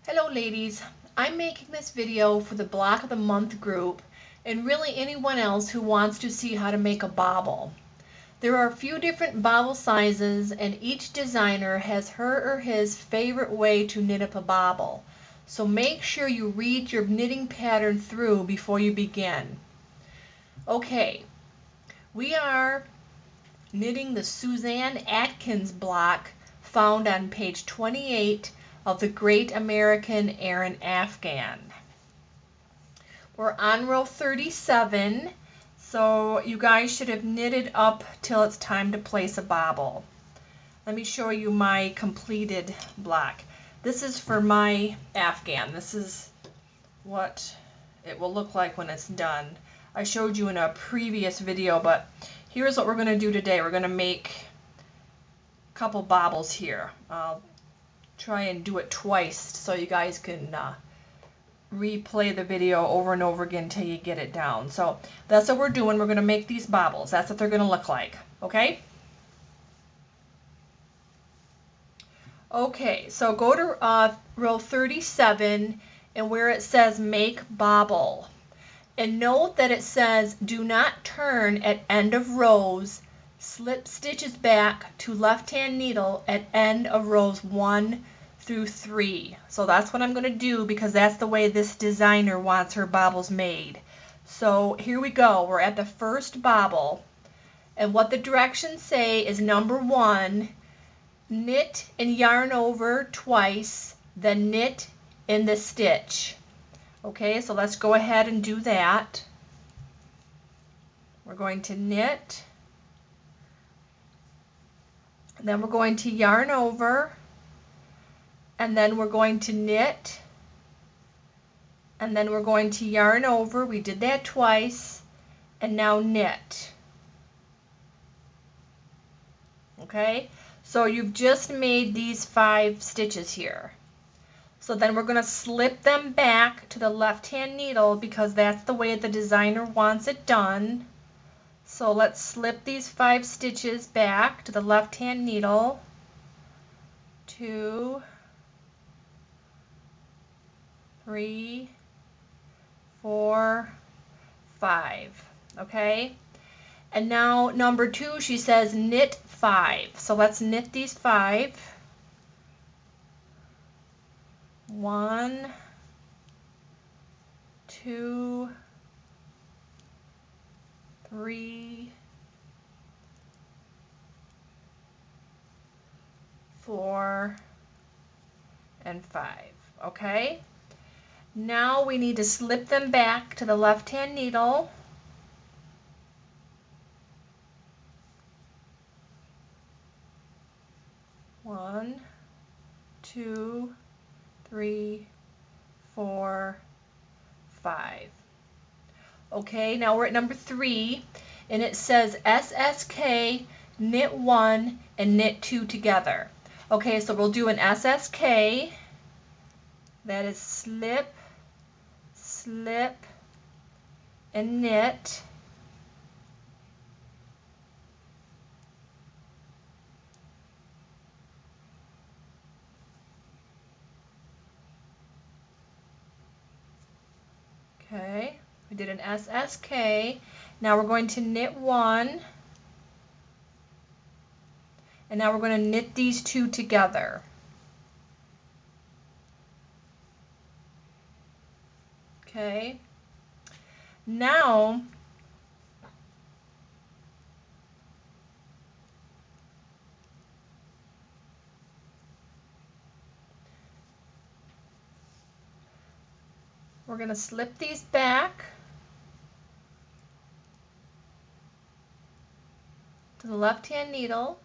Hello ladies, I'm making this video for the Block of the Month group and really anyone else who wants to see how to make a bauble. There are a few different bauble sizes and each designer has her or his favorite way to knit up a bauble. So make sure you read your knitting pattern through before you begin. Okay, we are knitting the Suzanne Atkins block found on page 28 of the Great American Aran Afghan. We're on row 37, so you guys should have knitted up till it's time to place a bauble. Let me show you my completed block. This is for my Afghan. This is what it will look like when it's done. I showed you in a previous video, but here's what we're going to do today. We're going to make a couple baubles here. I'll try and do it twice so you guys can replay the video over and over again until you get it down. So that's what we're doing. We're going to make these baubles. That's what they're going to look like. Okay? Okay, so go to row 37 and where it says make bauble. And note that it says do not turn at end of rows. Slip stitches back to left hand needle at end of rows 1 through 3. So that's what I'm going to do because that's the way this designer wants her baubles made. So here we go. We're at the first bauble. And what the directions say is number 1, knit and yarn over twice, then knit in the stitch. Okay, so let's go ahead and do that. We're going to knit, then we're going to yarn over, and then we're going to knit, and then we're going to yarn over. We did that twice, and now knit. Okay, so you've just made these 5 stitches here. So then we're going to slip them back to the left hand needle because that's the way the designer wants it done. So let's slip these 5 stitches back to the left hand needle. 2, 3, 4, 5. Okay? And now number 2, she says knit 5. So let's knit these 5. 1, 2, 3, 4, and 5. Okay? Now we need to slip them back to the left hand needle. One, 2, 3, 4, 5. Okay, now we're at number 3, and it says SSK, knit 1, and knit 2 together. Okay, so we'll do an SSK. That is slip, slip, and knit. Okay, we did an SSK. Now we're going to knit 1. And now we're going to knit these 2 together. Okay. Now we're going to slip these back to the left hand needle.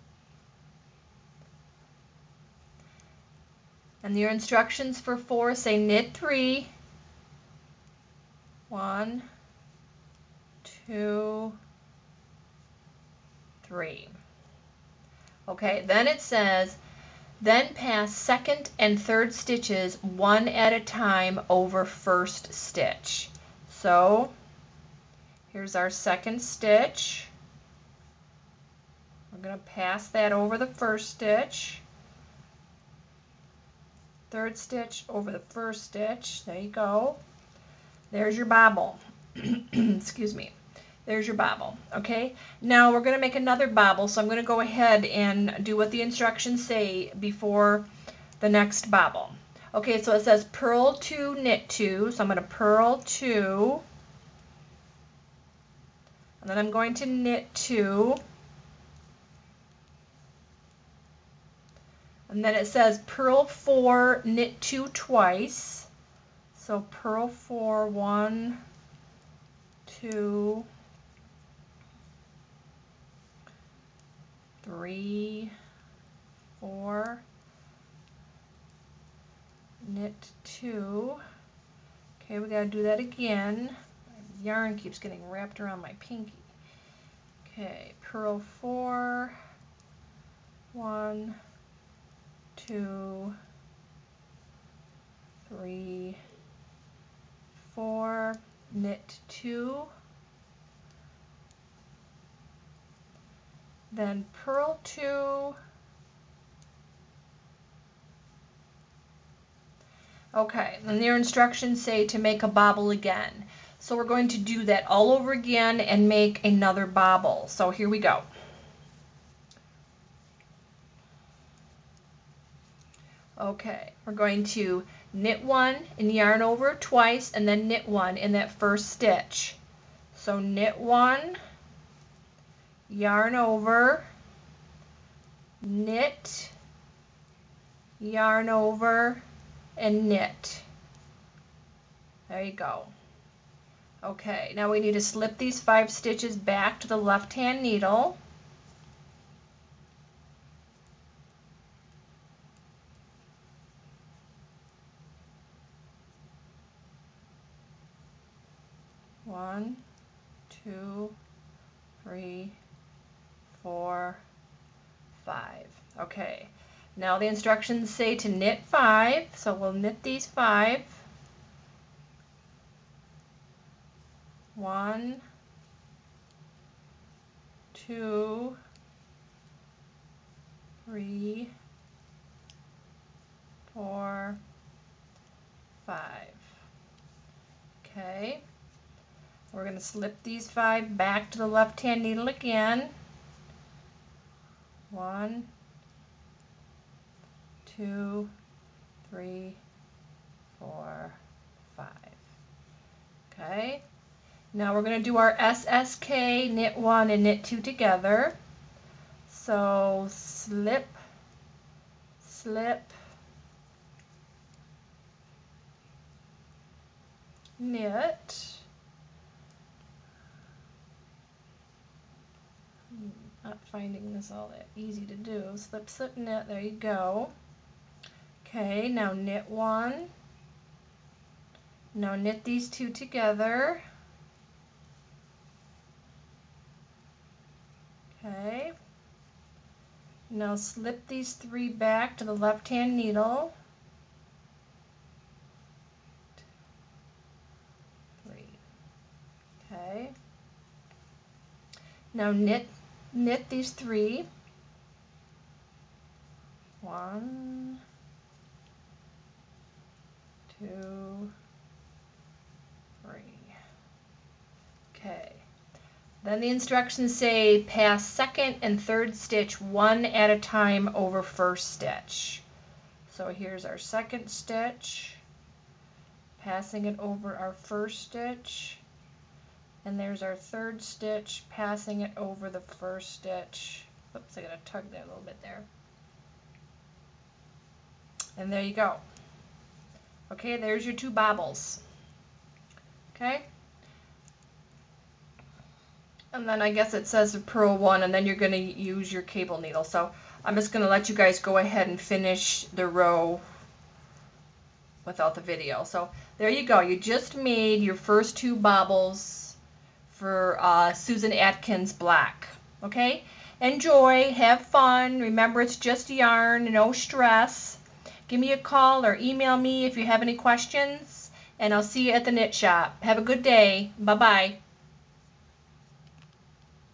And your instructions for 4 say knit 3. 1, 2, 3. Okay, then it says, then pass second and third stitches one at a time over first stitch. So here's our second stitch. We're going to pass that over the first stitch. third stitch over the first stitch. There you go. There's your bobble. Excuse me. There's your bobble. Okay, now we're going to make another bobble, so I'm going to go ahead and do what the instructions say before the next bobble. Okay, so it says purl 2, knit 2, so I'm going to purl 2, and then I'm going to knit 2, and then it says purl 4, knit 2 twice, so purl 4, 1, 2, 3, 4, knit 2. Okay, we gotta do that again. My yarn keeps getting wrapped around my pinky. Okay, purl 4, 1, 2, 3, 4, knit 2, then purl 2, okay, and their instructions say to make a bobble again. So we're going to do that all over again and make another bobble. So here we go. Okay, we're going to knit 1 and yarn over twice and then knit 1 in that first stitch. So knit 1, yarn over, knit, yarn over, and knit. There you go. Okay, now we need to slip these 5 stitches back to the left hand needle. One, 2, 3, 4, 5. Okay, now the instructions say to knit 5, so we'll knit these 5. 1, 2, 3, 4, 5. Okay, we're going to slip these 5 back to the left hand needle again. 1, 2, 3, 4, 5. Okay, now we're going to do our SSK, knit 1 and knit 2 together. So slip, slip, knit. Not finding this all that easy to do. Slip, slip, knit. There you go. Okay, now knit 1. Now knit these 2 together. Okay. Now slip these 3 back to the left hand needle. 3. Okay. Now knit these 3. 1, 2, 3. Okay. Then the instructions say pass second and third stitch one at a time over first stitch. So here's our second stitch, passing it over our first stitch, and there's our third stitch, passing it over the first stitch. Oops, I gotta tug that a little bit there. And there you go. Okay, there's your 2 bobbles. Okay? And then I guess it says purl 1, and then you're going to use your cable needle. So I'm just going to let you guys go ahead and finish the row without the video. So there you go. You just made your first 2 bobbles for Susan Atkins Black. Okay? Enjoy. Have fun. Remember, it's just yarn. No stress. Give me a call or email me if you have any questions. And I'll see you at the knit shop. Have a good day. Bye-bye.